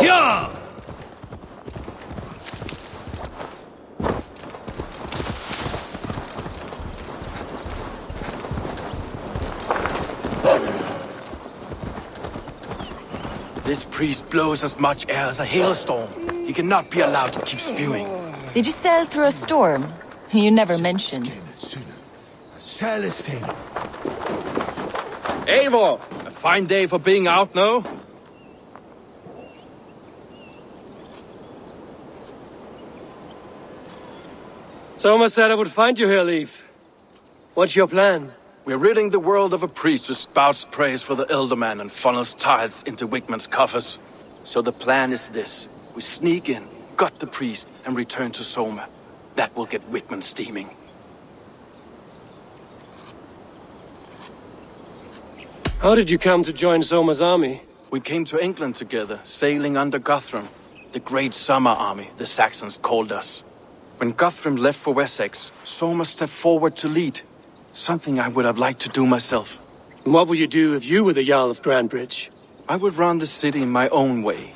Yeah! This priest blows as much air as a hailstorm. He cannot be allowed to keep spewing. Did you sail through a storm? You never mentioned. Eivor! A fine day for being out, no? Soma said I would find you here, Leif. What's your plan? We're ridding the world of a priest who spouts praise for the Elderman and funnels tithes into Wigman's coffers. So the plan is this. We sneak in, gut the priest, and return to Soma. That will get Wigman steaming. How did you come to join Soma's army? We came to England together, sailing under Guthrum. The great summer army, the Saxons called us. When Guthrum left for Wessex, Soma stepped forward to lead. Something I would have liked to do myself. And what would you do if you were the Jarl of Grandbridge? I would run the city in my own way.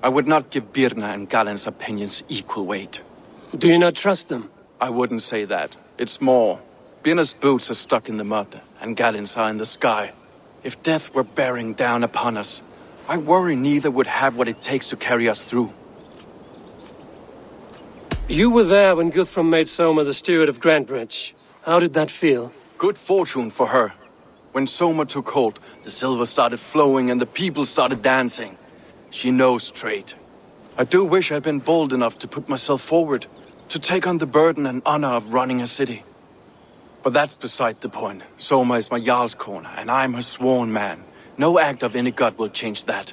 I would not give Birna and Galen's opinions equal weight. Do you not trust them? I wouldn't say that. It's more. Birna's boots are stuck in the mud, and Galen's are in the sky. If death were bearing down upon us, I worry neither would have what it takes to carry us through. You were there when Guthrum made Soma the steward of Grandbridge. How did that feel? Good fortune for her. When Soma took hold, the silver started flowing and the people started dancing. She knows trade. I do wish I'd been bold enough to put myself forward, to take on the burden and honor of running a city. But that's beside the point. Soma is my Jarl's corner, and I'm her sworn man. No act of any god will change that.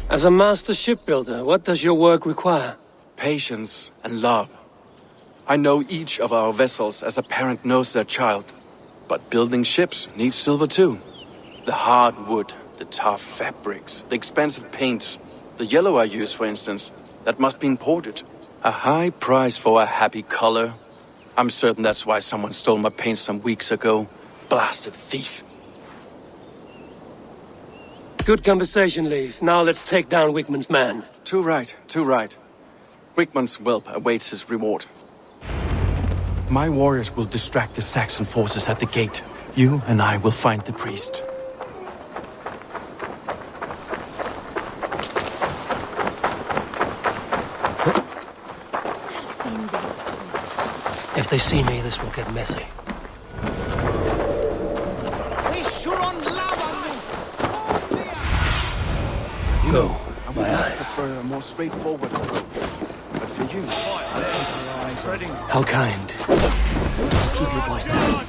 As a master shipbuilder, what does your work require? Patience and love. I know each of our vessels as a parent knows their child. But building ships needs silver too. The hard wood, the tough fabrics, the expensive paints. The yellow I use, for instance, that must be imported. A high price for a happy color. I'm certain that's why someone stole my paint some weeks ago. Blasted thief. Good conversation, Leif. Now let's take down Wigman's man. Too right, too right. Wigman's whelp awaits his reward. My warriors will distract the Saxon forces at the gate. You and I will find the priest. If they see me, this will get messy. Go. My eyes. Prefer a more straightforward approach. But for you, How kind. Keep your voice down.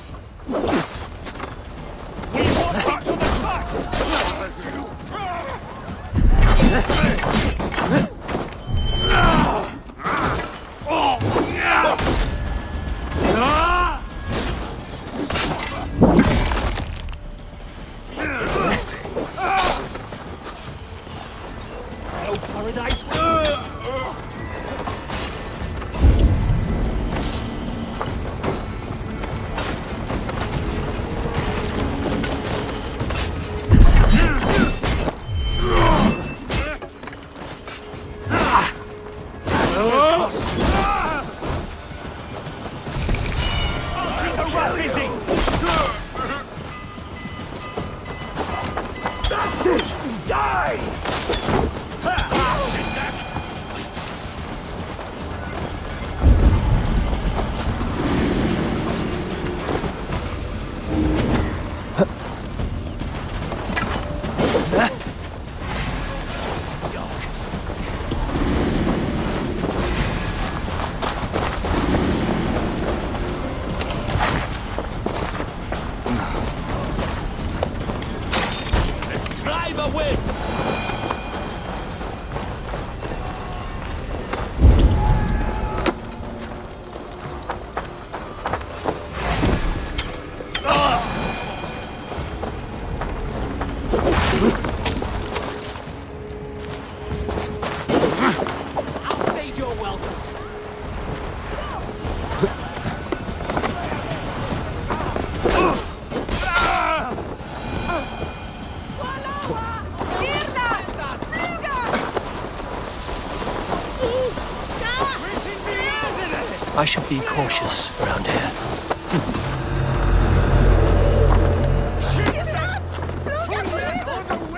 I should be cautious around here.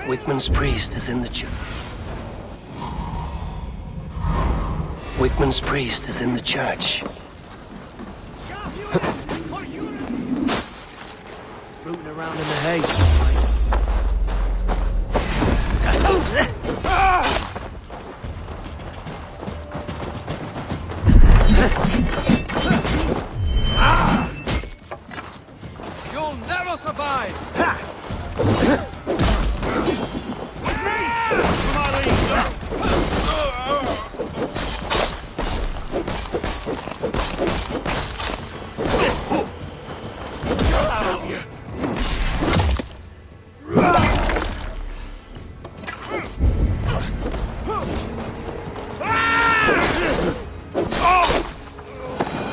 Wickman's priest is in the church. Wickman's priest is in the church. Rooting around in the hay. You'll never survive!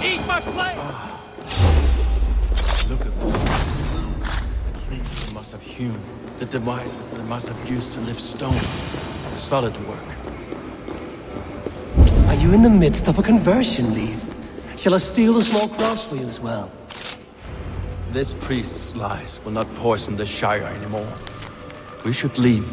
Eat my plate! Look at this. The trees they must have hewn, the devices they must have used to lift stone. Solid work. Are you in the midst of a conversion, Leaf? Shall I steal the small cross for you as well? This priest's lies will not poison the Shire anymore. We should leave.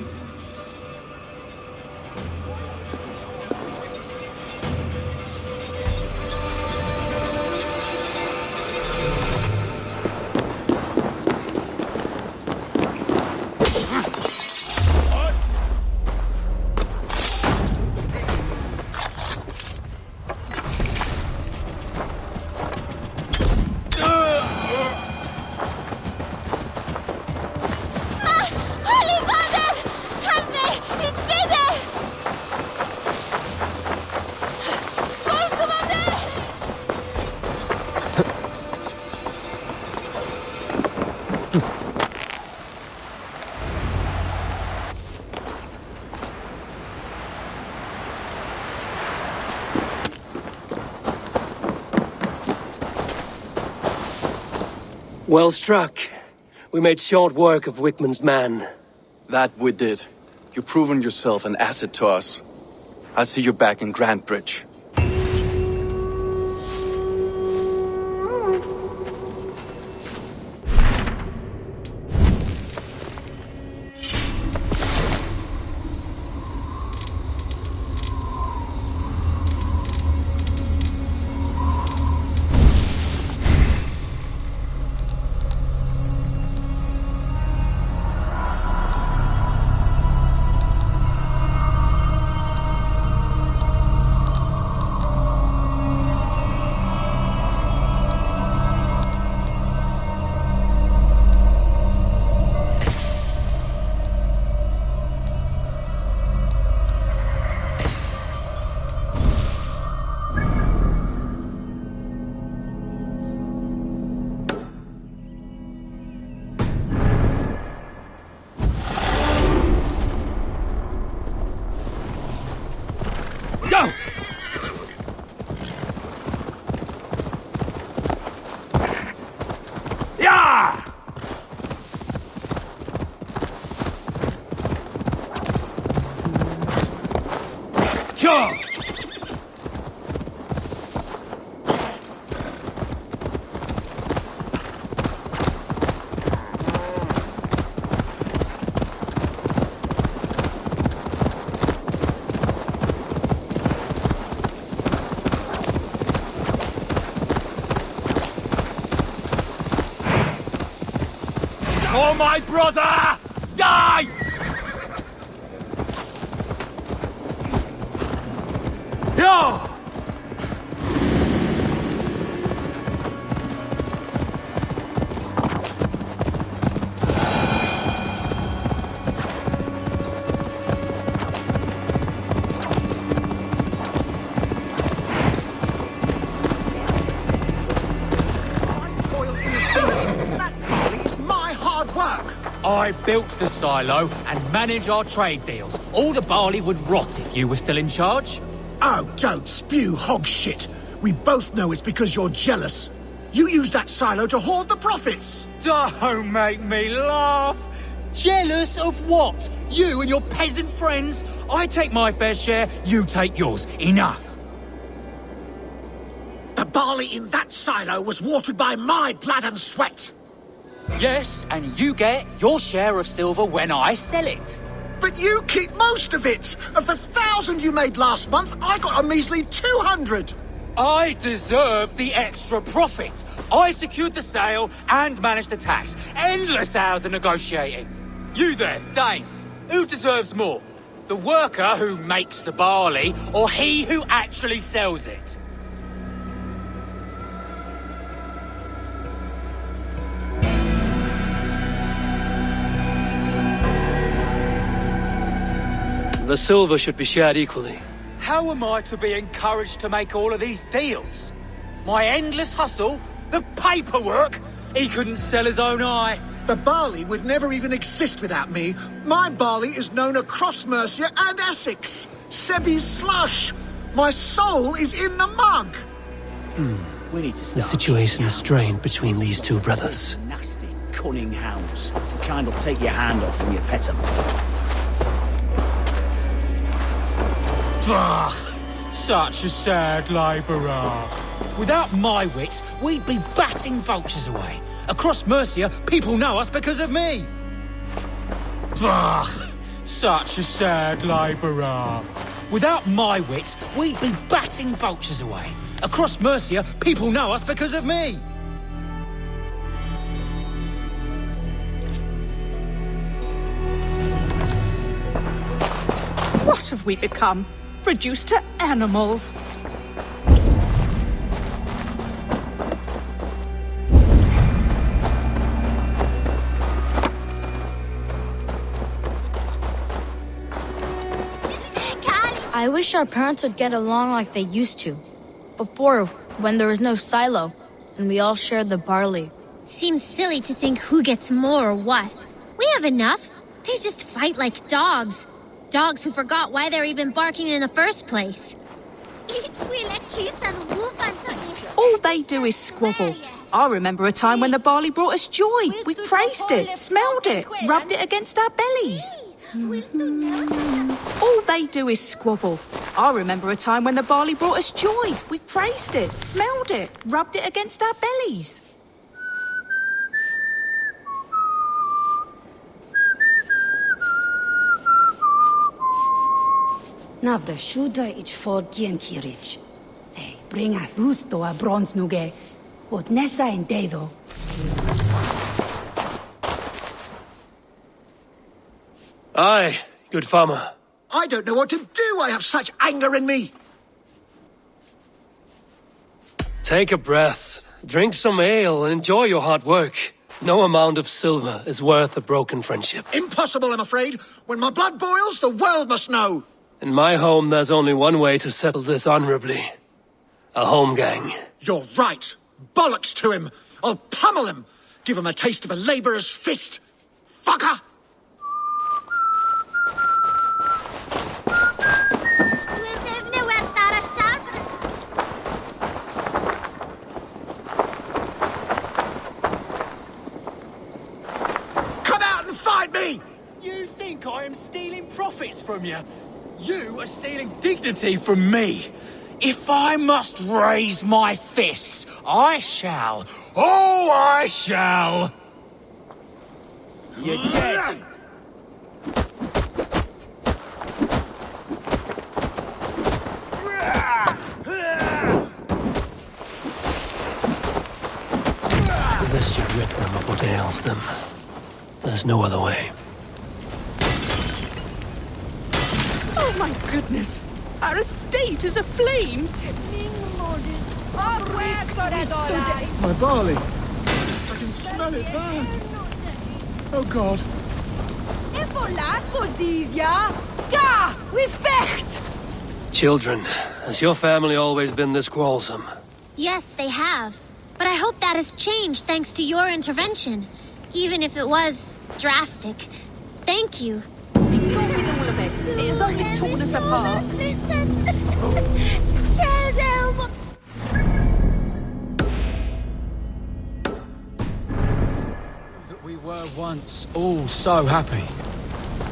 Well struck. We made short work of Wickman's man. That we did. You've proven yourself an asset to us. I'll see you back in Grantbridge. For my brother! Die! Yeah! I built the silo and manage our trade deals. All the barley would rot if you were still in charge. Oh, don't spew hog shit. We both know it's because you're jealous. You used that silo to hoard the profits. Don't make me laugh. Jealous of what? You and your peasant friends? I take my fair share, you take yours. Enough. The barley in that silo was watered by my blood and sweat. Yes, and you get your share of silver when I sell it. But you keep most of it. Of the 1,000 you made last month, I got a measly 200. I deserve the extra profit. I secured the sale and managed the tax. Endless hours of negotiating. You there, Dane. Who deserves more? The worker who makes the barley, or he who actually sells it? The silver should be shared equally. How am I to be encouraged to make all of these deals? My endless hustle? The paperwork? He couldn't sell his own eye. The barley would never even exist without me. My barley is known across Mercia and Essex. Sebi's slush. My soul is in the mug. We need to start. The situation is strained between these two brothers. Nasty, cunning hounds. The kind will take your hand off when you pet them. Bah! Such a sad labourer. Without my wits, we'd be batting vultures away. Across Mercia, people know us because of me. Bah! Such a sad labourer. Without my wits, we'd be batting vultures away. Across Mercia, people know us because of me. What have we become? Reduced to animals. I wish our parents would get along like they used to. Before, when there was no silo, and we all shared the barley. Seems silly to think who gets more or what. We have enough. They just fight like dogs. Dogs who forgot why they're even barking in the first place. All they do is squabble. I remember a time when the barley brought us joy. We praised it, smelled it, rubbed it against our bellies. All they do is squabble. I remember a time when the barley brought us joy. We praised it, smelled it, rubbed it against our bellies. Navra shuda ich forgien kirich. Hey, bring a gusto a bronze nuge. Od nessa in dedo. Aye, good farmer. I don't know what to do. I have such anger in me. Take a breath, drink some ale, and enjoy your hard work. No amount of silver is worth a broken friendship. Impossible, I'm afraid. When my blood boils, the world must know. In my home, there's only one way to settle this honorably. A home gang. You're right. Bollocks to him. I'll pummel him. Give him a taste of a labourer's fist. Fucker! Come out and fight me! You think I am stealing profits from you? You are stealing dignity from me. If I must raise my fists, I shall. Oh, I shall! You're dead! This should rid them of what ails them. There's no other way. Oh my goodness! Our estate is aflame! My barley. I can smell it burn. Oh, God. Children, has your family always been this quarrelsome? Yes, they have. But I hope that has changed thanks to your intervention. Even if it was drastic. Thank you. Go with all of it. It has only torn us apart. That we were once all so happy.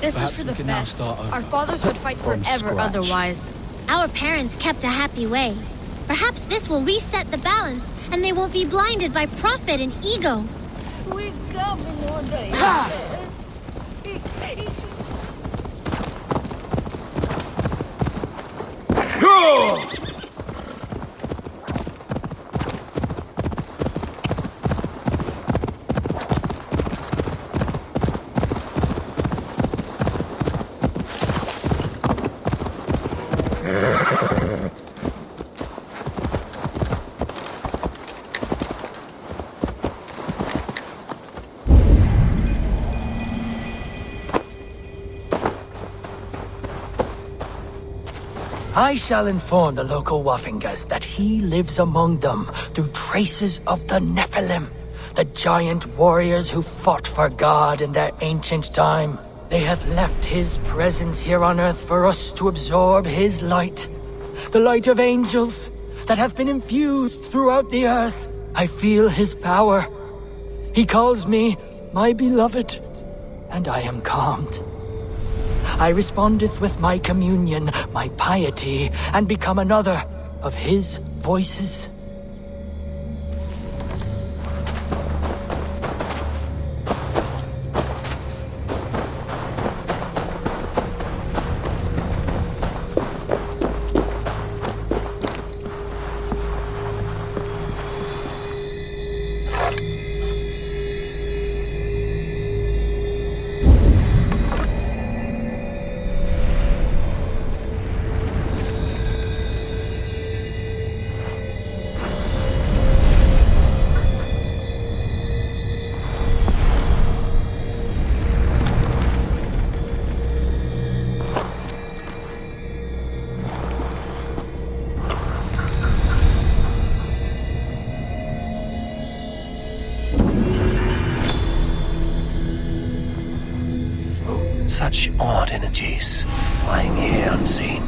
This Perhaps is for we the can now best. start over. Our fathers would fight From forever scratch. otherwise. Our parents kept a happy way. Perhaps this will reset the balance, and they won't be blinded by profit and ego. I shall inform the local Waffingas that he lives among them through traces of the Nephilim, the giant warriors who fought for God in their ancient time. They have left his presence here on earth for us to absorb his light, the light of angels that have been infused throughout the earth. I feel his power. He calls me my beloved, and I am calmed. I respondeth with my communion, my piety, and become another of his voices. Such odd energies, lying here unseen.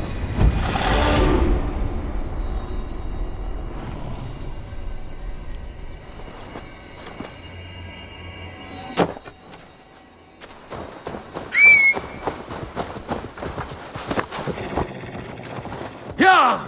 Yeah!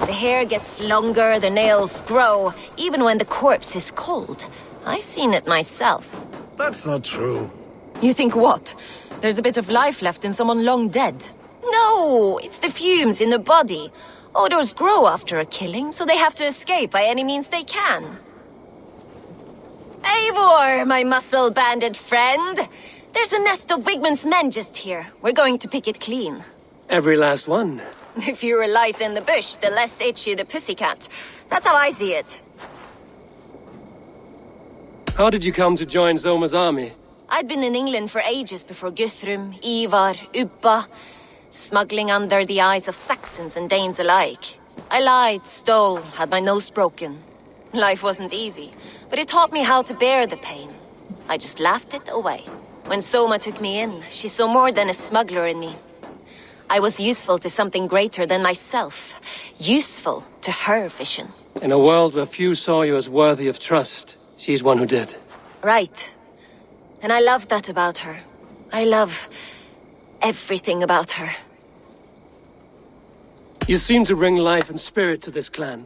The hair gets longer, the nails grow, even when the corpse is cold. I've seen it myself. That's not true. You think what? There's a bit of life left in someone long dead? No, it's the fumes in the body. Odors grow after a killing, so they have to escape by any means they can. Eivor, my muscle-banded friend! There's a nest of Wigmund's men just here. We're going to pick it clean. Every last one. The fewer lies in the bush, the less itchy the pussycat. That's how I see it. How did you come to join Zoma's army? I'd been in England for ages before Guthrum, Ivar, Ubba, smuggling under the eyes of Saxons and Danes alike. I lied, stole, had my nose broken. Life wasn't easy, but it taught me how to bear the pain. I just laughed it away. When Soma took me in, she saw more than a smuggler in me. I was useful to something greater than myself. Useful to her vision. In a world where few saw you as worthy of trust, she's one who did. Right. And I love that about her. I love everything about her. You seem to bring life and spirit to this clan.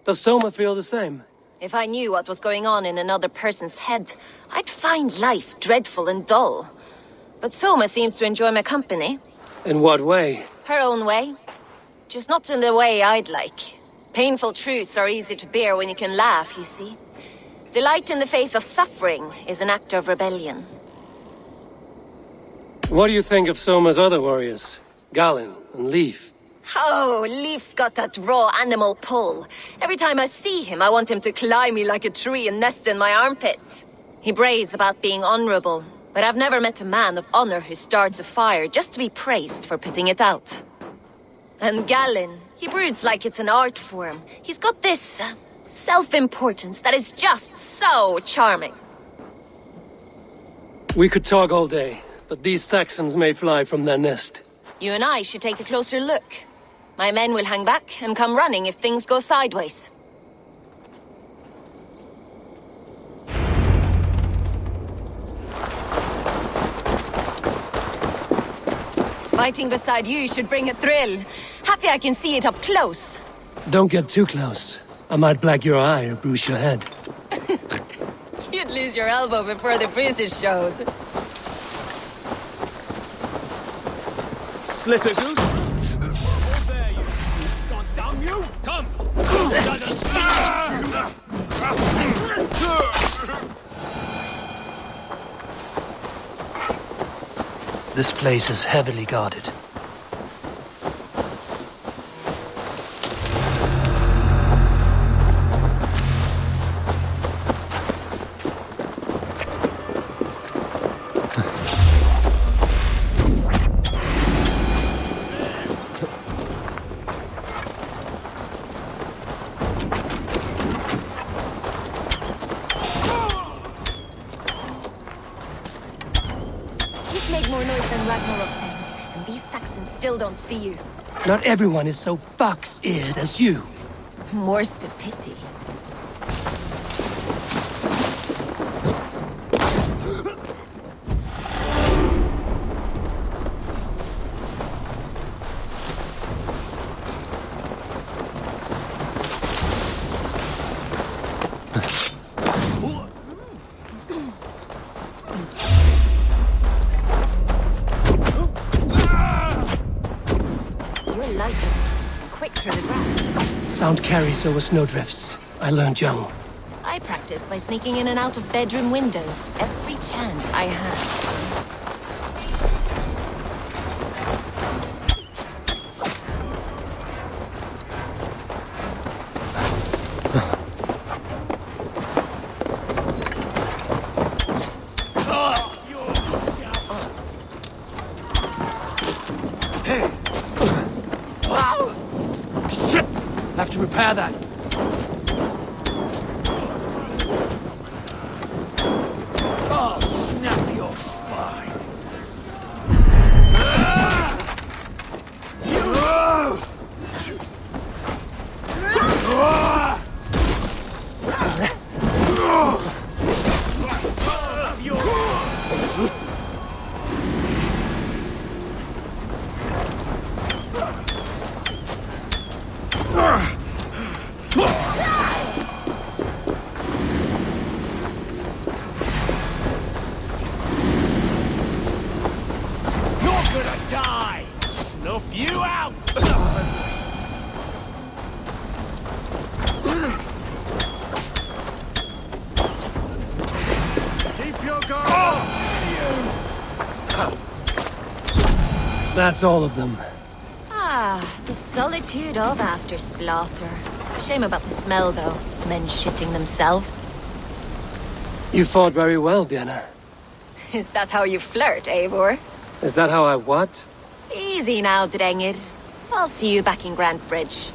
Does Soma feel the same? If I knew what was going on in another person's head, I'd find life dreadful and dull. But Soma seems to enjoy my company. In what way? Her own way. Just not in the way I'd like. Painful truths are easy to bear when you can laugh, you see. Delight in the face of suffering is an act of rebellion. What do you think of Soma's other warriors? Galin and Leaf? Oh, Leaf's got that raw animal pull. Every time I see him, I want him to climb me like a tree and nest in my armpits. He brays about being honorable, but I've never met a man of honor who starts a fire just to be praised for putting it out. And Gallin, he broods like it's an art form. He's got this self-importance that is just so charming. We could talk all day, but these Saxons may fly from their nest. You and I should take a closer look. My men will hang back and come running if things go sideways. Fighting beside you should bring a thrill. Happy I can see it up close. Don't get too close. I might black your eye or bruise your head. You'd lose your elbow before the bruises showed. Slit a goose? Oh, there you God damn you! Come! This place is heavily guarded. And these Saxons still don't see you. Not everyone is so fox-eared as you. More's the pity. Sound carries over snowdrifts. I learned young. I practiced by sneaking in and out of bedroom windows every chance I had. Have to repair that. I'll snap your spine. Die! Snuff you out! Keep your guard up! That's all of them. Ah, the solitude of after slaughter. Shame about the smell, though. Men shitting themselves. You fought very well, Björn. Is that how you flirt, Eivor? Is that how I what? Easy now, Drengir. I'll see you back in Grand Bridge.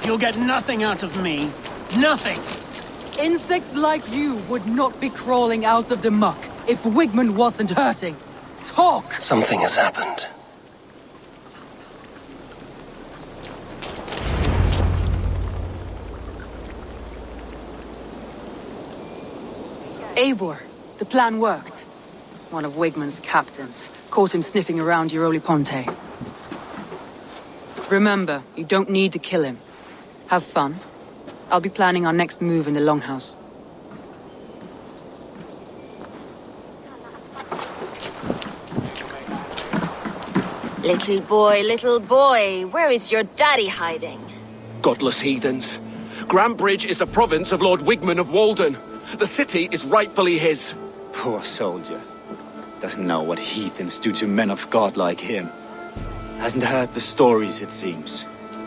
You'll get nothing out of me. Nothing! Insects like you would not be crawling out of the muck if Wigman wasn't hurting. Talk! Something has happened. Eivor, the plan worked. One of Wigman's captains caught him sniffing around Euroli Ponte. Remember, you don't need to kill him. Have fun. I'll be planning our next move in the Longhouse. Little boy, where is your daddy hiding? Godless heathens. Grambridge is a province of Lord Wigman of Walden. The city is rightfully his. Poor soldier. Doesn't know what heathens do to men of God like him. Hasn't heard the stories, it seems.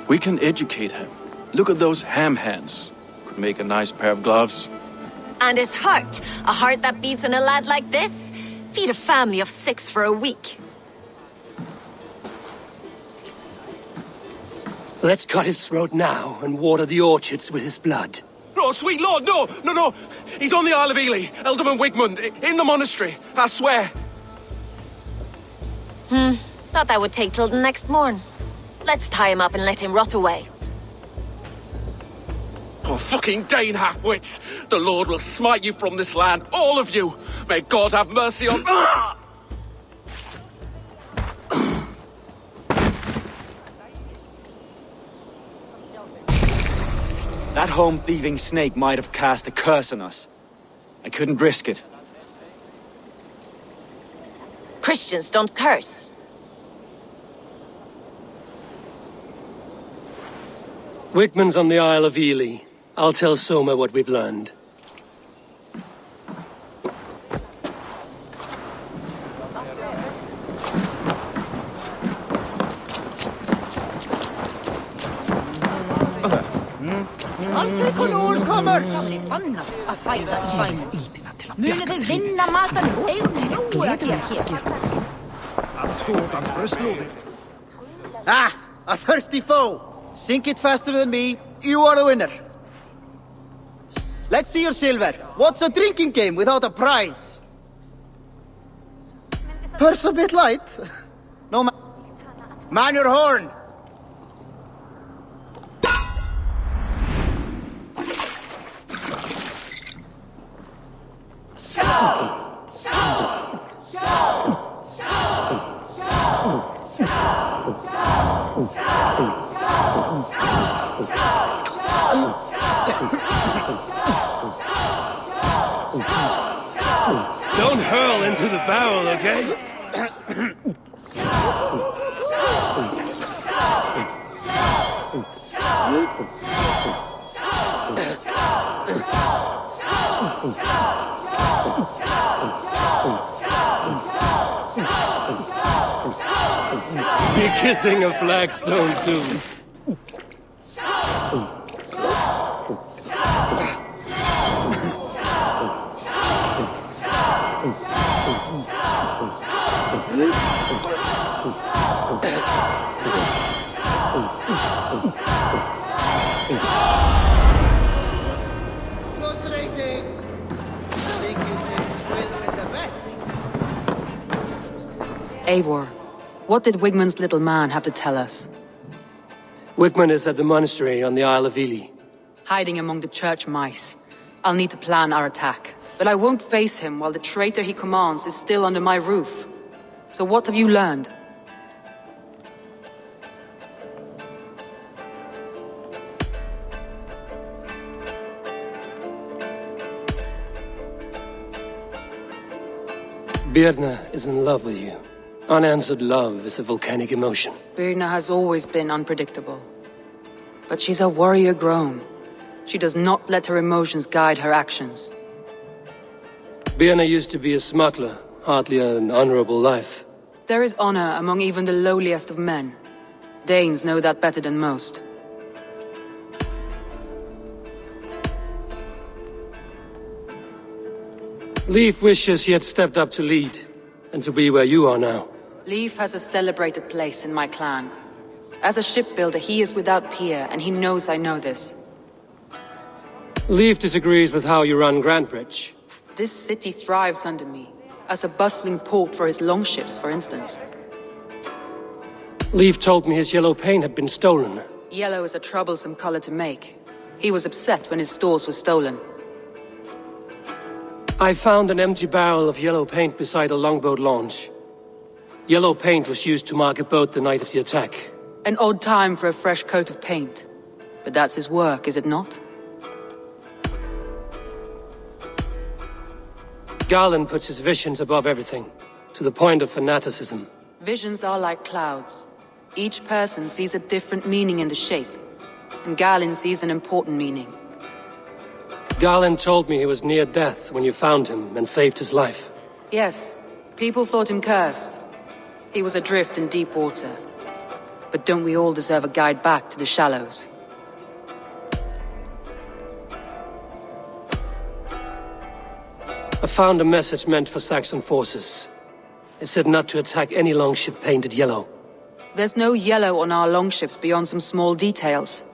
We can educate him. Look at those ham hands. Could make a nice pair of gloves. And his heart. A heart that beats in a lad like this? Feed a family of 6 for a week. Let's cut his throat now and water the orchards with his blood. Oh, sweet lord, no! He's on the Isle of Ely, Ealdorman Wigmund, in the monastery, I swear. Thought that would take till the next morn. Let's tie him up and let him rot away. Oh, fucking Dane half-wits! The Lord will smite you from this land, all of you! May God have mercy on... That home-thieving snake might have cast a curse on us. I couldn't risk it. Christians don't curse. Wigman's on the Isle of Ely. I'll tell Soma what we've learned. I'll take on all comers! Mune þið vinna matan nógu að gera hér. Ah! A thirsty foe! Sink it faster than me, you are the winner! Let's see your silver. What's a drinking game without a prize? Purse a bit light? No man. Man your horn! Don't hurl into the barrel, okay? Be kissing a flagstone soon. Eivor, what did Wigman's little man have to tell us? Wigman is at the monastery on the Isle of Ely. Hiding among the church mice. I'll need to plan our attack. But I won't face him while the traitor he commands is still under my roof. So what have you learned? Birna is in love with you. Unanswered love is a volcanic emotion. Birna has always been unpredictable. But she's a warrior grown. She does not let her emotions guide her actions. Birna used to be a smuggler, hardly an honorable life. There is honor among even the lowliest of men. Danes know that better than most. Leif wishes he had stepped up to lead, and to be where you are now. Leif has a celebrated place in my clan. As a shipbuilder, he is without peer, and he knows I know this. Leif disagrees with how you run Grantbridge. This city thrives under me, as a bustling port for his longships, for instance. Leif told me his yellow paint had been stolen. Yellow is a troublesome color to make. He was upset when his stores were stolen. I found an empty barrel of yellow paint beside a longboat launch. Yellow paint was used to mark a boat the night of the attack. An odd time for a fresh coat of paint. But that's his work, is it not? Garland puts his visions above everything, to the point of fanaticism. Visions are like clouds. Each person sees a different meaning in the shape, and Garland sees an important meaning. Garland told me he was near death when you found him and saved his life. Yes, people thought him cursed. He was adrift in deep water. But don't we all deserve a guide back to the shallows? I found a message meant for Saxon forces. It said not to attack any longship painted yellow. There's no yellow on our longships beyond some small details.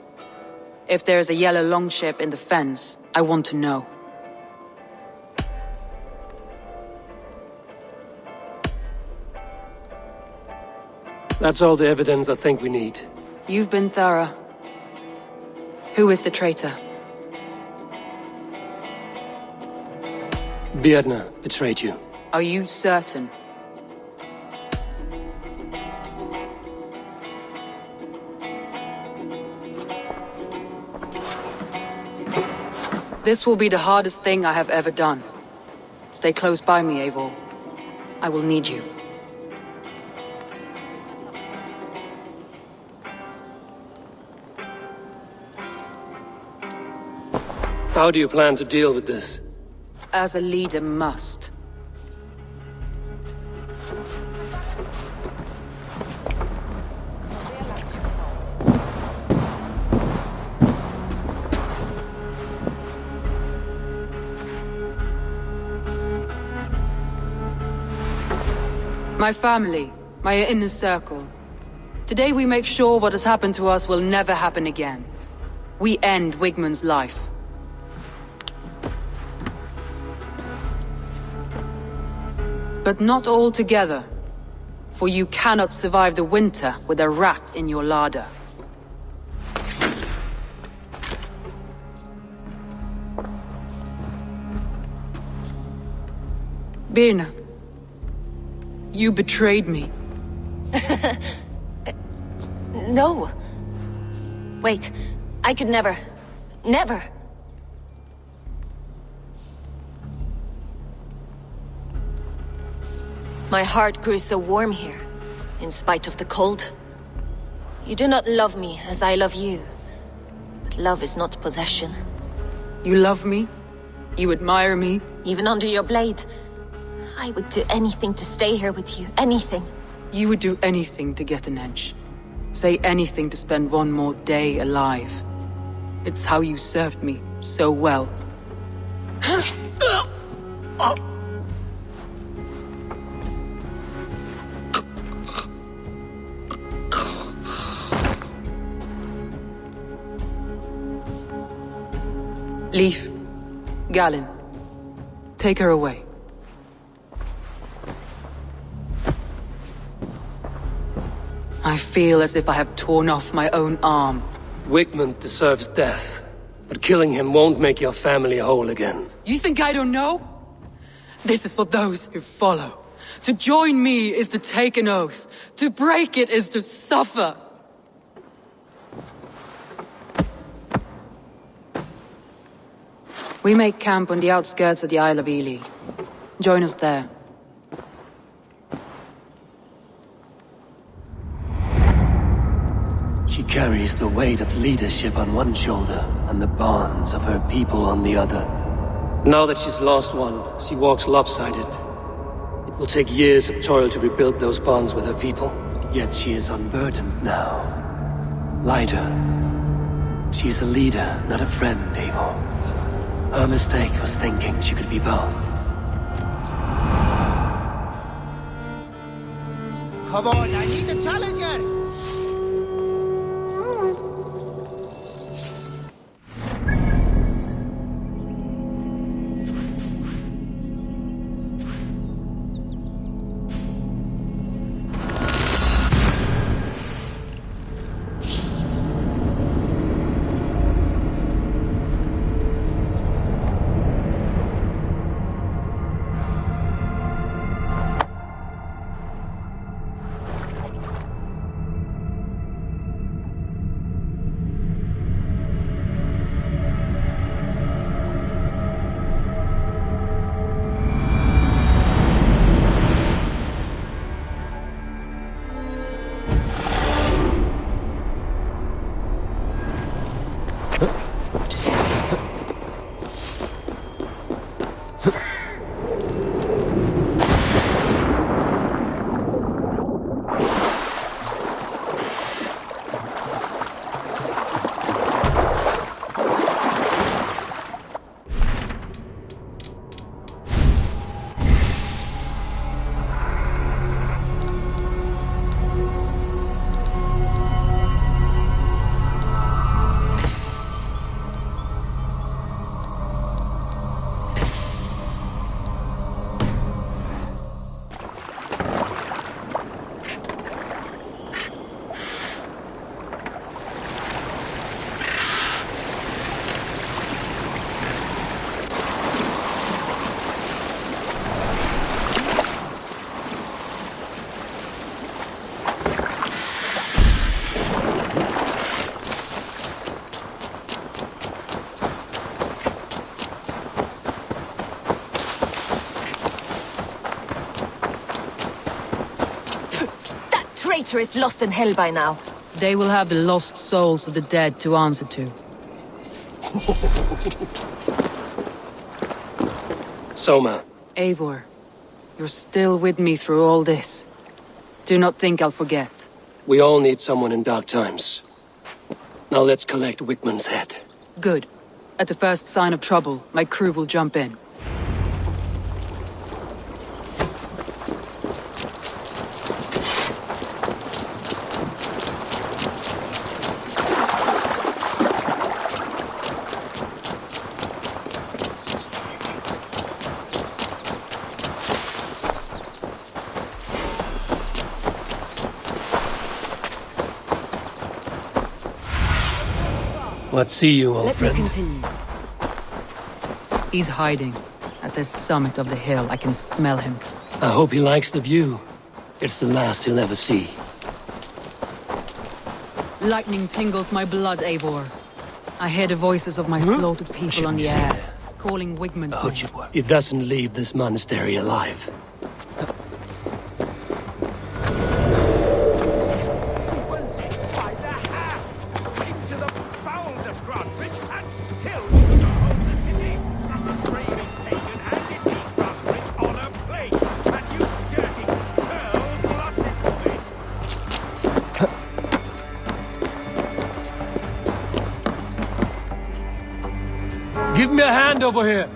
If there's a yellow longship in the fens, I want to know. That's all the evidence I think we need. You've been thorough. Who is the traitor? Birna betrayed you. Are you certain? This will be the hardest thing I have ever done. Stay close by me, Eivor. I will need you. How do you plan to deal with this? As a leader must. My family, my inner circle. Today we make sure what has happened to us will never happen again. We end Wigmund's life. But not all together, for you cannot survive the winter with a rat in your larder. Birna, you betrayed me. No. Wait, I could never. Never. My heart grew so warm here, in spite of the cold. You do not love me as I love you. But love is not possession. You love me? You admire me? Even under your blade. I would do anything to stay here with you. Anything. You would do anything to get an edge. Say anything to spend one more day alive. It's how you served me so well. Leif, Galen, take her away. I feel as if I have torn off my own arm. Wigmund deserves death, but killing him won't make your family whole again. You think I don't know? This is for those who follow. To join me is to take an oath. To break it is to suffer. We make camp on the outskirts of the Isle of Ely. Join us there. carries the weight of leadership on one shoulder and the bonds of her people on the other. Now that she's lost one, she walks lopsided. It will take years of toil to rebuild those bonds with her people, yet she is unburdened now. Lighter. She's a leader, not a friend, Eivor. Her mistake was thinking she could be both. Come on, I need a challenger! Traitor is lost in hell by now. They will have the lost souls of the dead to answer to. Soma. Eivor, you're still with me through all this. Do not think I'll forget. We all need someone in dark times. Now let's collect Wickman's head. Good. At the first sign of trouble, my crew will jump in. Let's see you, old friend. Let me continue. He's hiding. At the summit of the hill, I can smell him. I hope he likes the view. It's the last he'll ever see. Lightning tingles my blood, Eivor. I hear the voices of my slaughtered people on the air, calling Wigman's name. He doesn't leave this monastery alive. Give me a hand over here.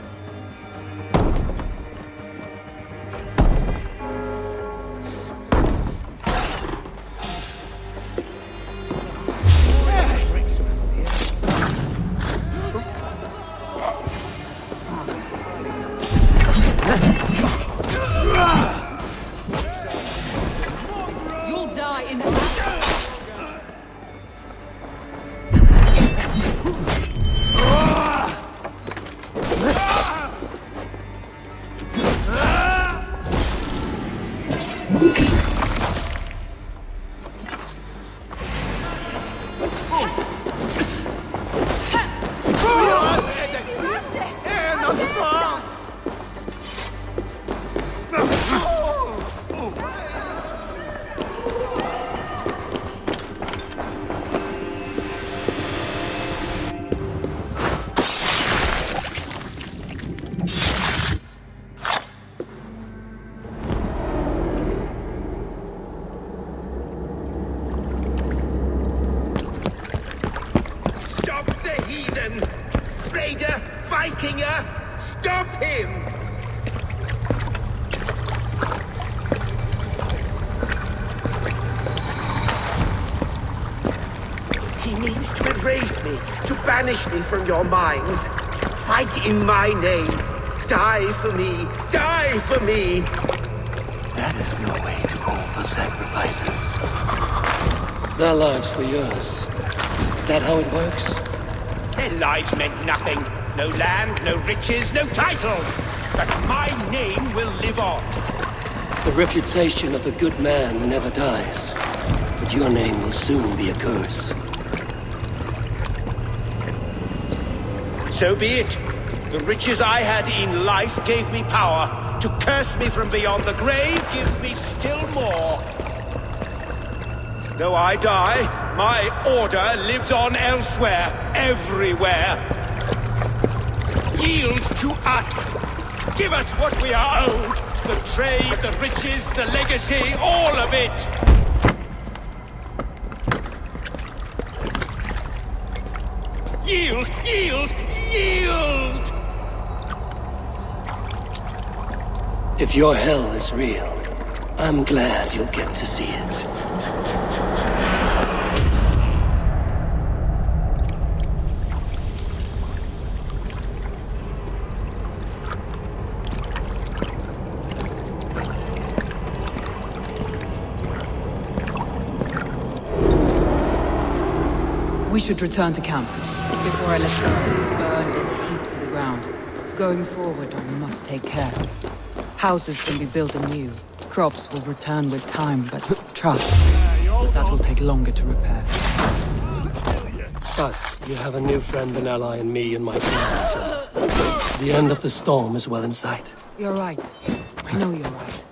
You'll die in Vikinger! Stop him! He means to erase me, to banish me from your minds. Fight in my name. Die for me. Die for me. That is no way to call for sacrifices. Their lives for yours. Is that how it works? Their lives meant nothing. No land, no riches, no titles. But my name will live on. The reputation of a good man never dies. But your name will soon be a curse. So be it. The riches I had in life gave me power. To curse me from beyond the grave gives me still more. Though I die, my order lives on elsewhere, everywhere. Yield to us. Give us what we are owed. The trade, the riches, the legacy, all of it. Yield! Yield! Yield! If your hell is real, I'm glad you'll get to see it. We should return to camp. Before I let go, burn is heaped to the ground. Going forward, I must take care. Houses can be built anew. Crops will return with time, but trust, that will take longer to repair. But you have a new friend and ally in me and my clan, so the end of the storm is well in sight. You're right. I know you're right.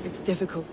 It's difficult.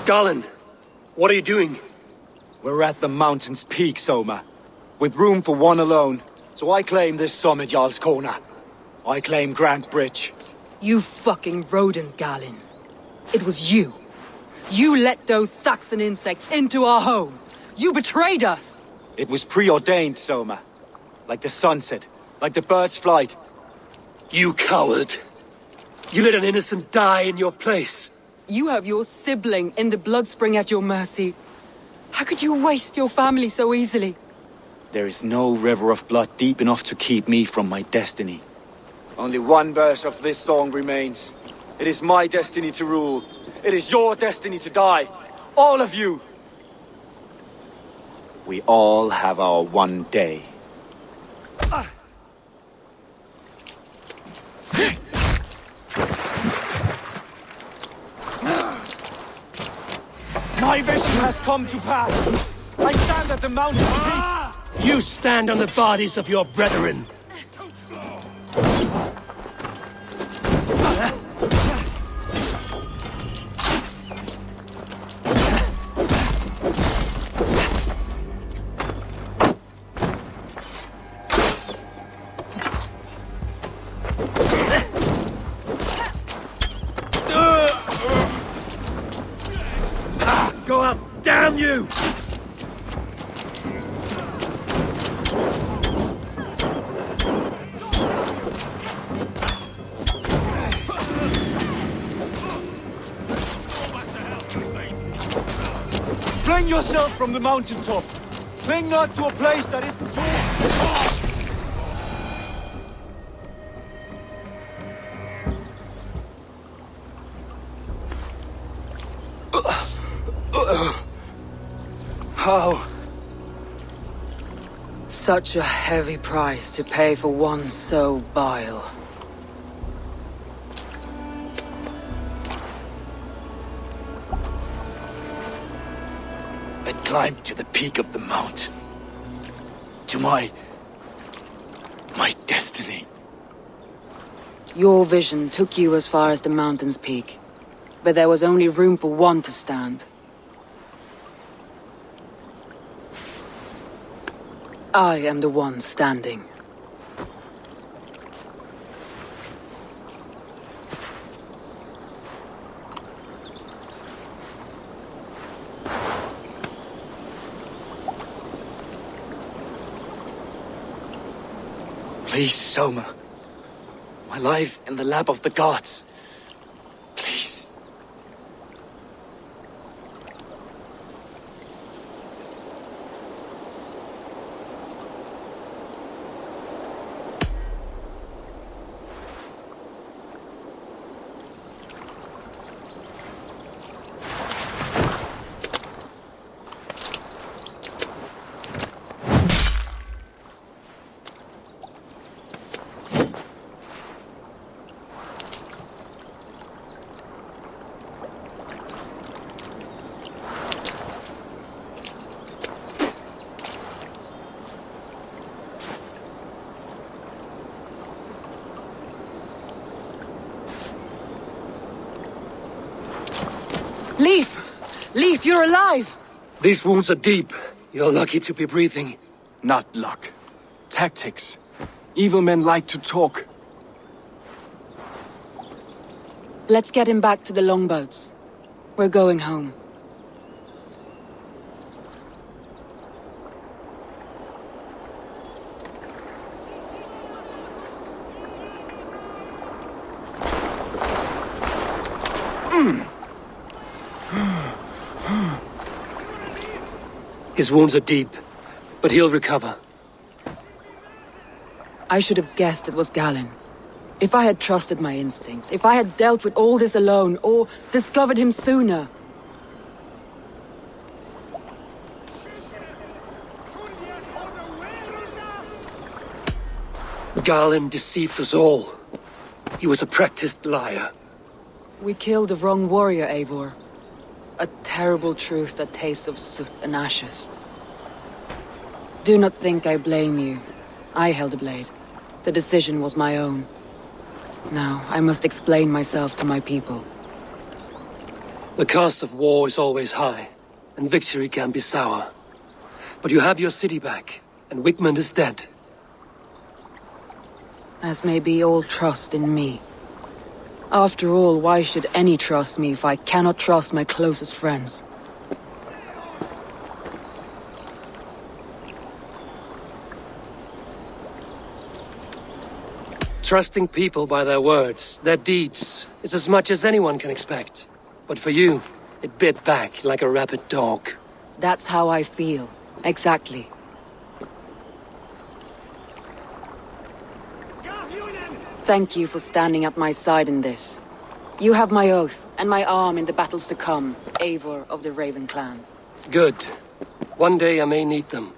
Garland, what are you doing? We're at the mountain's peak, Soma. With room for one alone. So I claim this summit, Jarl's Corner. I claim Grant Bridge. You fucking rodent, Galen. It was you. You let those Saxon insects into our home. You betrayed us. It was preordained, Soma. Like the sunset. Like the bird's flight. You coward. You let an innocent die in your place. You have your sibling in the blood spring at your mercy. How could you waste your family so easily? There is no river of blood deep enough to keep me from my destiny. Only one verse of this song remains. It is my destiny to rule. It is your destiny to die. All of you. We all have our one day. My vision has come to pass. I stand at the mountain's peak. You stand on the bodies of your brethren. Go up, damn you! Fling yourself from the mountaintop. Cling not to a place that isn't yours! How? Such a heavy price to pay for one so vile. I climbed to the peak of the mountain. To my destiny. Your vision took you as far as the mountain's peak, but there was only room for one to stand. I am the one standing. Please, Soma. My life in the lap of the gods. Please. Leaf, you're alive! These wounds are deep. You're lucky to be breathing. Not luck. Tactics. Evil men like to talk. Let's get him back to the longboats. We're going home. His wounds are deep, but he'll recover. I should have guessed it was Galen. If I had trusted my instincts, if I had dealt with all this alone, or discovered him sooner. Galen deceived us all. He was a practiced liar. We killed the wrong warrior, Eivor. A terrible truth that tastes of soot and ashes. Do not think I blame you. I held the blade. The decision was my own. Now, I must explain myself to my people. The cost of war is always high, and victory can be sour. But you have your city back, and Wigmund is dead. As may be all trust in me. After all, why should any trust me if I cannot trust my closest friends? Trusting people by their words, their deeds, is as much as anyone can expect. But for you, it bit back like a rabid dog. That's how I feel. Exactly. Thank you for standing at my side in this. You have my oath, and my arm in the battles to come, Eivor of the Raven clan. Good. One day I may need them.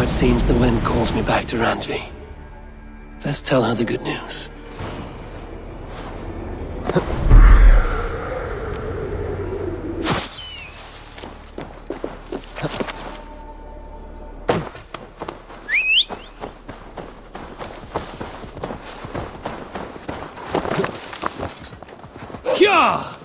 it seems the wind calls me back to Randvi. Let's tell her the good news. Yeah!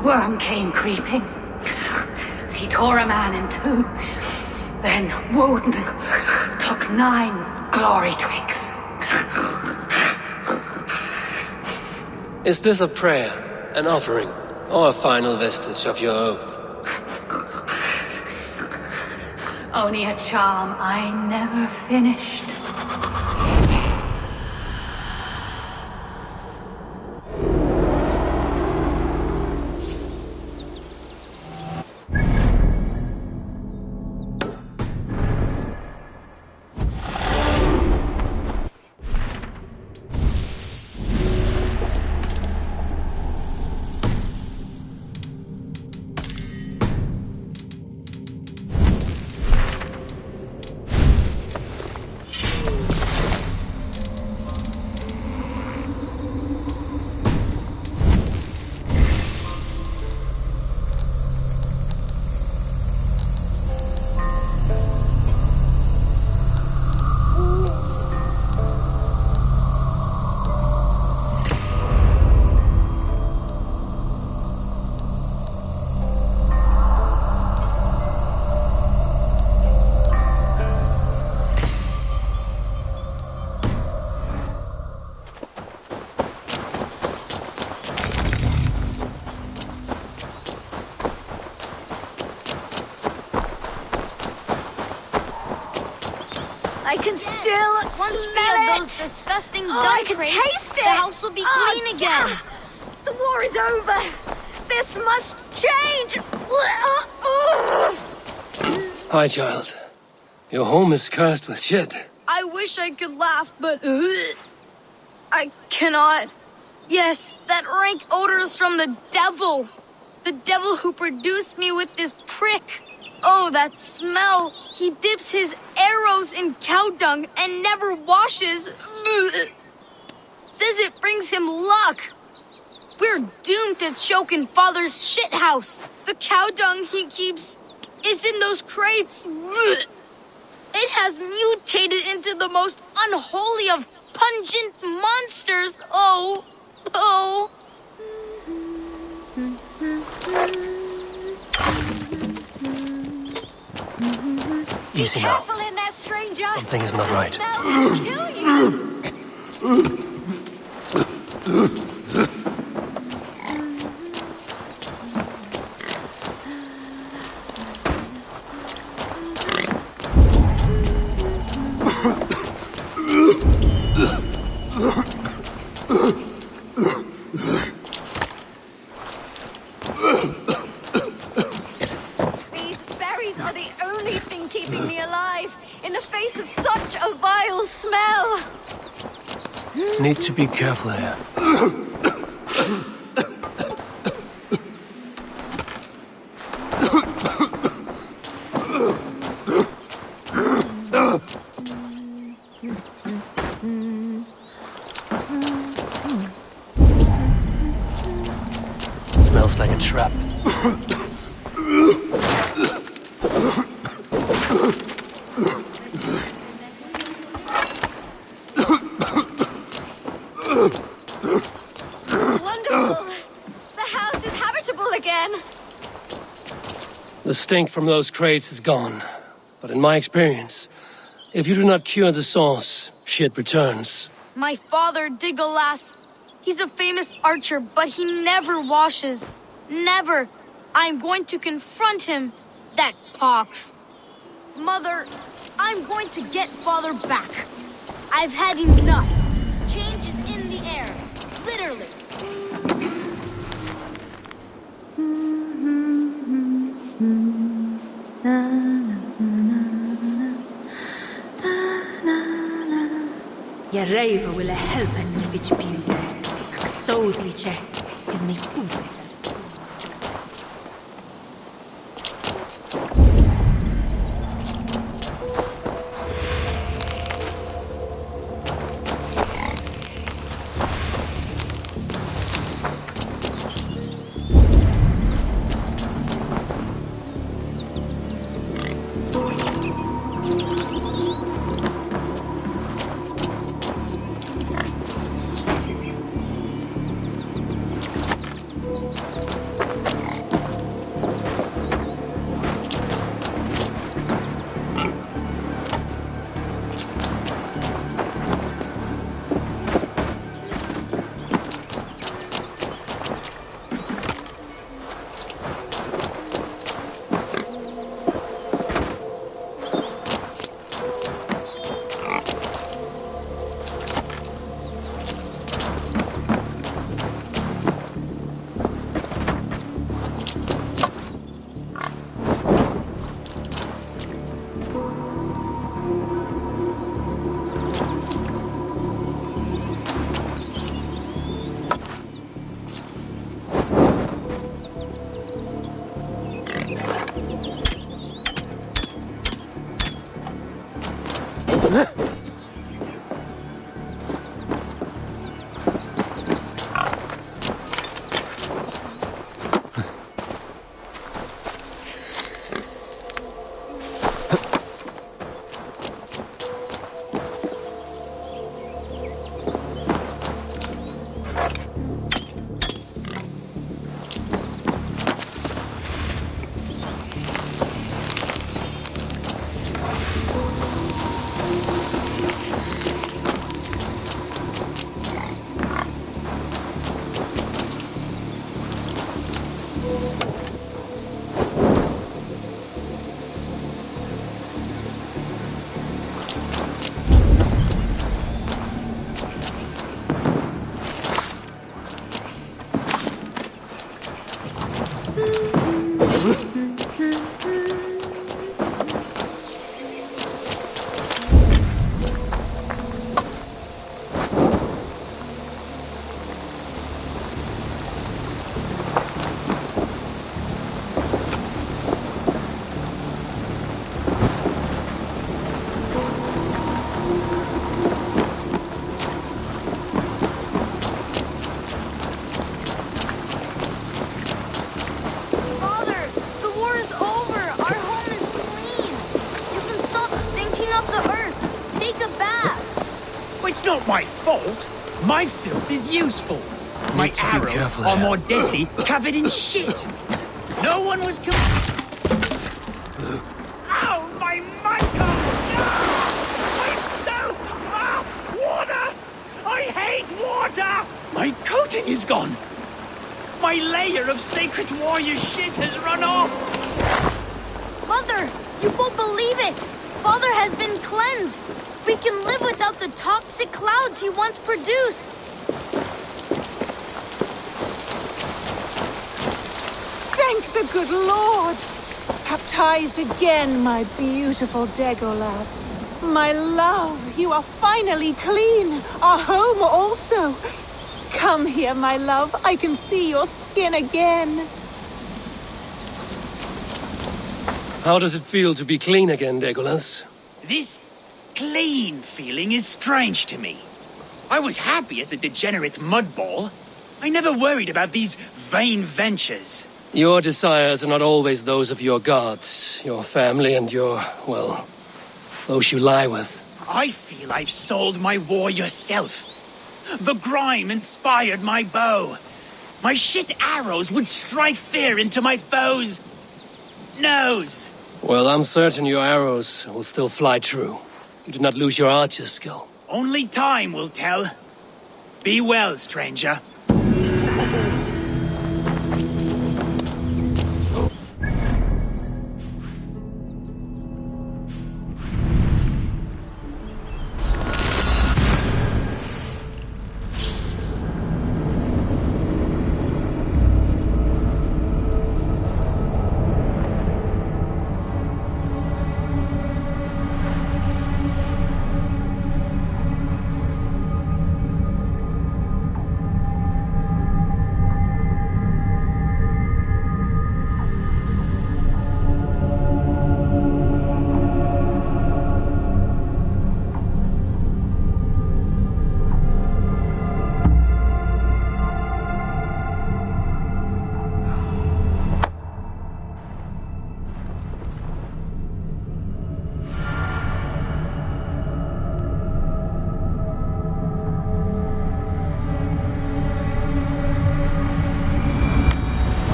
Worm came creeping. He tore a man in two. Then Woden took 9 glory twigs. Is this a prayer, an offering, or a final vestige of your oath? Only a charm I never finished. I can still smell those disgusting dung I can crates, taste it! the house will be clean again. The war is over! This must change! Hi, child. Your home is cursed with shit. I wish I could laugh, but I cannot. Yes, that rank odor is from the devil. The devil who produced me with this prick. Oh, that smell. He dips his arrows in cow dung and never washes. Says it brings him luck. We're doomed to choke in Father's shithouse. The cow dung he keeps is in those crates. It has mutated into the most unholy of pungent monsters. Oh, oh. Easy now. Careful in there, stranger. Something is not right. Smell will kill you. These berries are the only thing keeping me alive in the face of such a vile smell. Need to be careful here. Smells like a trap. Wonderful. The house is habitable again. The stink from those crates is gone. But in my experience, if you do not cure the sauce, shit returns. My father, Digolas, he's a famous archer, but he never washes. Never. I'm going to confront him. That pox. Mother, I'm going to get father back. I've had enough. Change is in the air. Literally. Jeg reiver ville helpen which beauty. Axodliche is me food. not my fault. My filth is useful. My arrows are more deadly, covered in shit. No one was Ow, my Michael! No! I'm soaked! Ah, water! I hate water! My coating is gone. My layer of sacred warrior shit has run off. Mother, you won't believe it! Father has been cleansed! We can live without the toxic clouds he once produced! Thank the good Lord! Baptized again, my beautiful Legolas. My love, you are finally clean. Our home also. Come here, my love. I can see your skin again. How does it feel to be clean again, Legolas? This clean feeling is strange to me. I was happy as a degenerate mudball. I never worried about these vain ventures. Your desires are not always those of your gods, your family, and your, well, those you lie with. I feel I've sold my warrior self. The grime inspired my bow. My shit arrows would strike fear into my foes' nose. Well, I'm certain your arrows will still fly true. You did not lose your archer's skill. Only time will tell. Be well, stranger.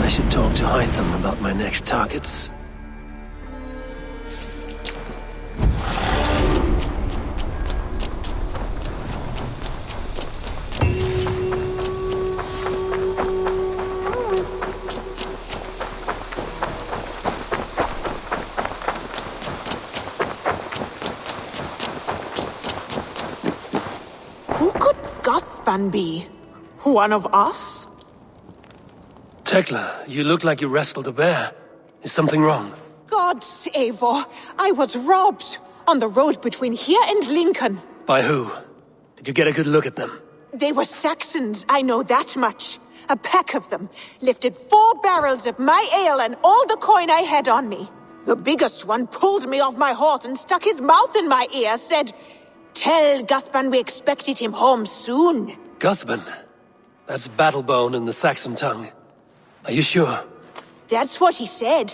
I should talk to Hytham about my next targets. Who could Guthban be? One of us? Tekla, you look like you wrestled a bear. Is something wrong? Gods, Eivor, I was robbed on the road between here and Lincoln. By who? Did you get a good look at them? They were Saxons, I know that much. A pack of them lifted 4 barrels of my ale and all the coin I had on me. The biggest one pulled me off my horse and stuck his mouth in my ear, said, "Tell Guthban we expected him home soon." Guthban? That's Battlebone in the Saxon tongue. Are you sure? That's what he said.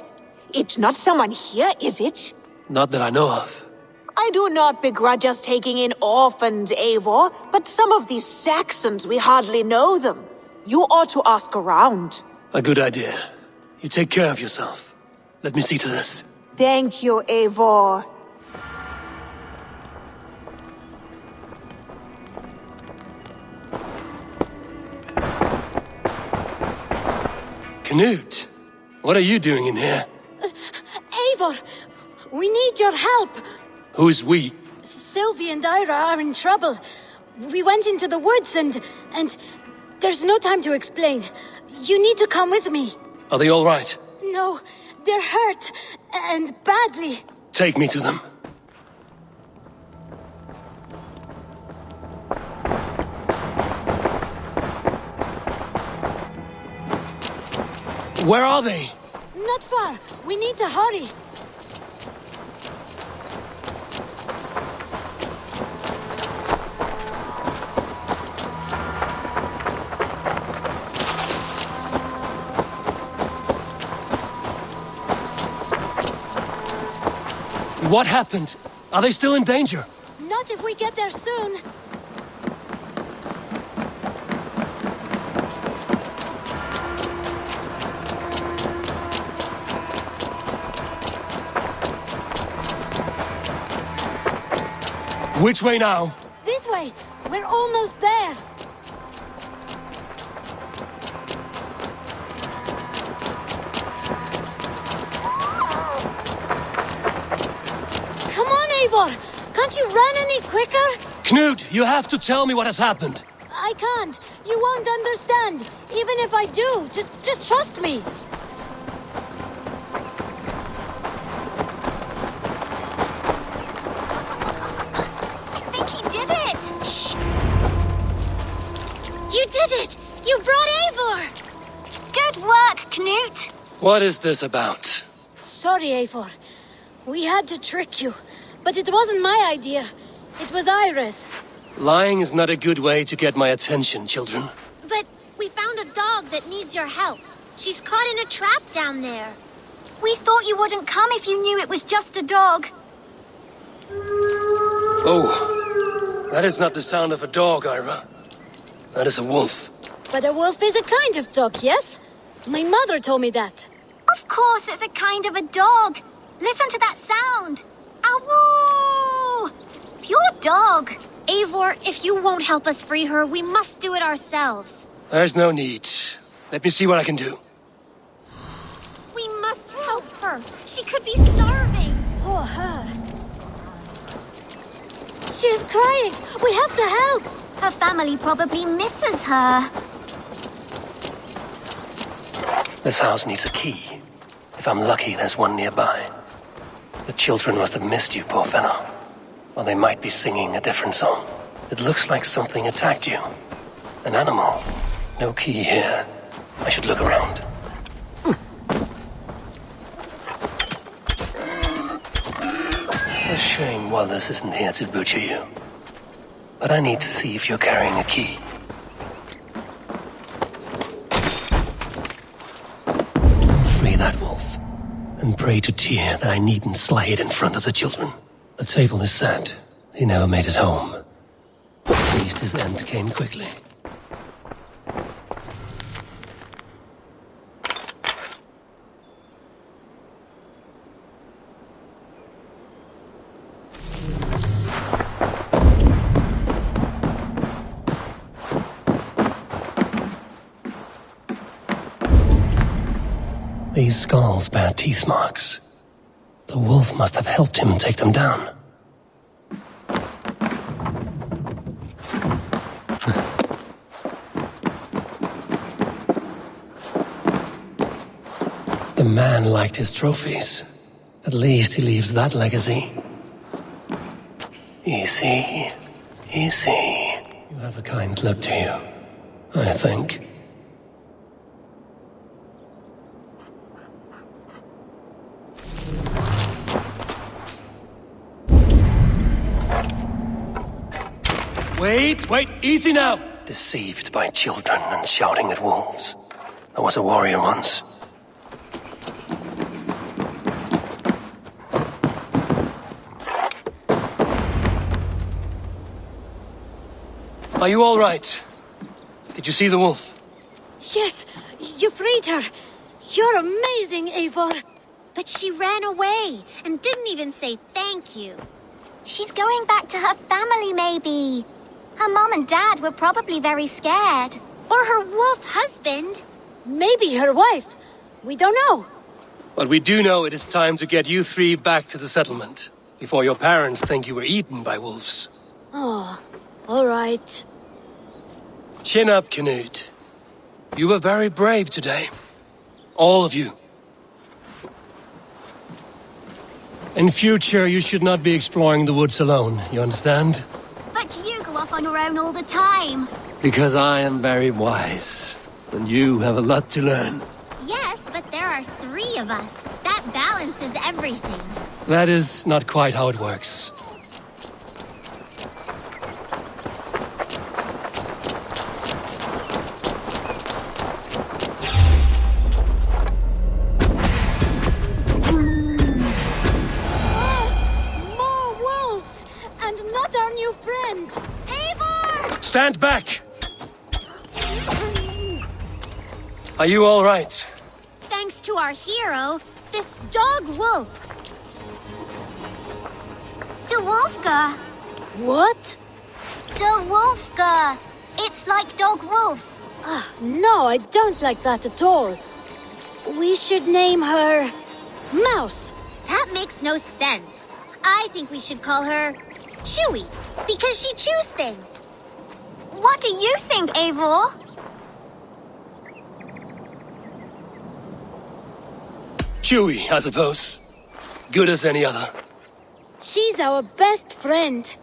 It's not someone here, is it? Not that I know of. I do not begrudge us taking in orphans, Eivor, but some of these Saxons, we hardly know them. You ought to ask around. A good idea. You take care of yourself. Let me see to this. Thank you, Eivor. Knut, what are you doing in here? Eivor, we need your help. Who's we? Sylvie and Ira are in trouble. We went into the woods and there's no time to explain. You need to come with me. Are they all right? No, they're hurt, and badly. Take me to them. Where are they? Not far. We need to hurry. What happened? Are they still in danger? Not if we get there soon. Which way now? This way. We're almost there. Come on, Eivor! Can't you run any quicker? Knut, you have to tell me what has happened. I can't. You won't understand. Even if I do, just trust me. I think he did it! Shh! You did it! You brought Eivor! Good work, Knut. What is this about? Sorry, Eivor. We had to trick you. But it wasn't my idea. It was Iris. Lying is not a good way to get my attention, children. But we found a dog that needs your help. She's caught in a trap down there. We thought you wouldn't come if you knew it was just a dog. Oh, that is not the sound of a dog, Ira. That is a wolf. But a wolf is a kind of dog, yes? My mother told me that. Of course it's a kind of a dog. Listen to that sound. Awoo! Pure dog. Eivor, if you won't help us free her, we must do it ourselves. There's no need. Let me see what I can do. We must help her. She could be starving. Poor her. She's crying. We have to help. Her family probably misses her. This house needs a key. If I'm lucky, there's one nearby. The children must have missed you, poor fellow. Or they might be singing a different song. It looks like something attacked you. An animal. No key here. I should look around. A shame Wallace isn't here to butcher you. But I need to see if you're carrying a key. Free that wolf. And pray to Tyr that I needn't slay it in front of the children. The table is set. He never made it home. At least his end came quickly. These skulls bear teeth marks. The wolf must have helped him take them down. The man liked his trophies. At least he leaves that legacy. Easy, easy. You have a kind look to you, I think. Wait, easy now! Deceived by children and shouting at wolves. I was a warrior once. Are you all right? Did you see the wolf? Yes, you freed her. You're amazing, Eivor. But she ran away and didn't even say thank you. She's going back to her family, maybe. Her mom and dad were probably very scared. Or her wolf husband. Maybe her wife. We don't know. But we do know it is time to get you three back to the settlement. Before your parents think you were eaten by wolves. Oh, all right. Chin up, Knut. You were very brave today. All of you. In future, you should not be exploring the woods alone, you understand? But you go off on your own all the time. Because I am very wise, and you have a lot to learn. Yes, but there are 3 of us. That balances everything. That is not quite how it works. Stand back! Are you all right? Thanks to our hero, this dog wolf. To Wolfgar. What? The wolf girl. It's like dog wolf. No, I don't like that at all. We should name her Mouse. That makes no sense. I think we should call her Chewy, because she chews things. What do you think, Eivor? Chewy, I suppose. Good as any other. She's our best friend.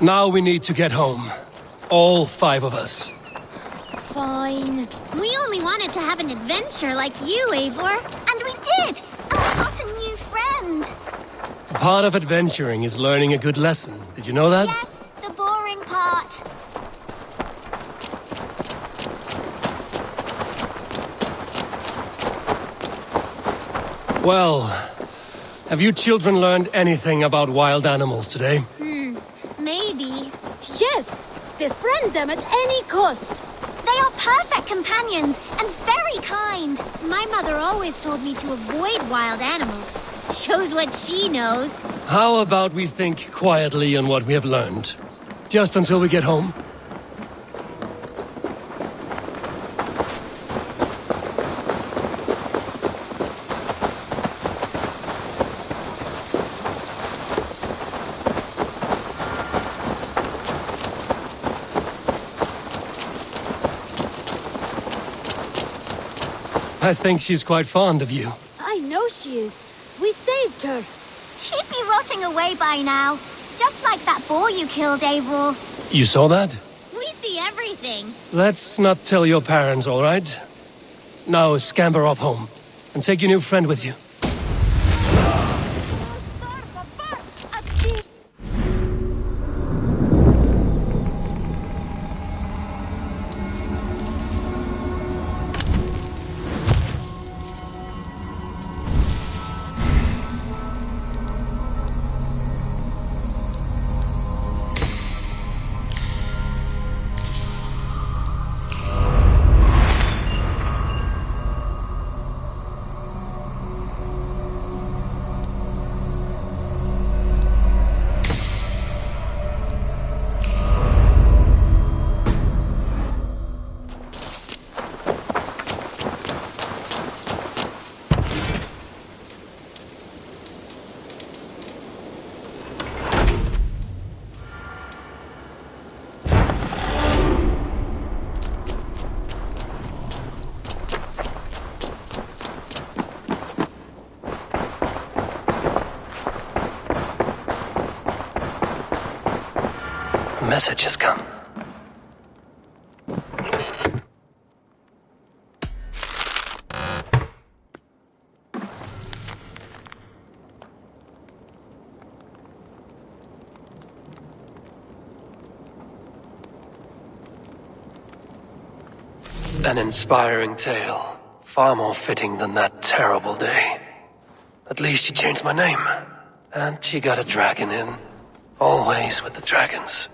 Now we need to get home. All 5 of us. Fine. We only wanted to have an adventure like you, Eivor. And we did! And we got a new friend. Part of adventuring is learning a good lesson. Did you know that? Yes, the boring part. Well, have you children learned anything about wild animals today? Maybe. Yes! Befriend them at any cost! They are perfect companions and very kind. My mother always told me to avoid wild animals. Shows what she knows. How about we think quietly on what we have learned? Just until we get home? I think she's quite fond of you. I know she is. We saved her. She'd be rotting away by now. Just like that boar you killed, Eivor. You saw that? We see everything. Let's not tell your parents, all right? Now scamper off home. And take your new friend with you. A message has come. An inspiring tale. Far more fitting than that terrible day. At least she changed my name. And she got a dragon in. Always with the dragons.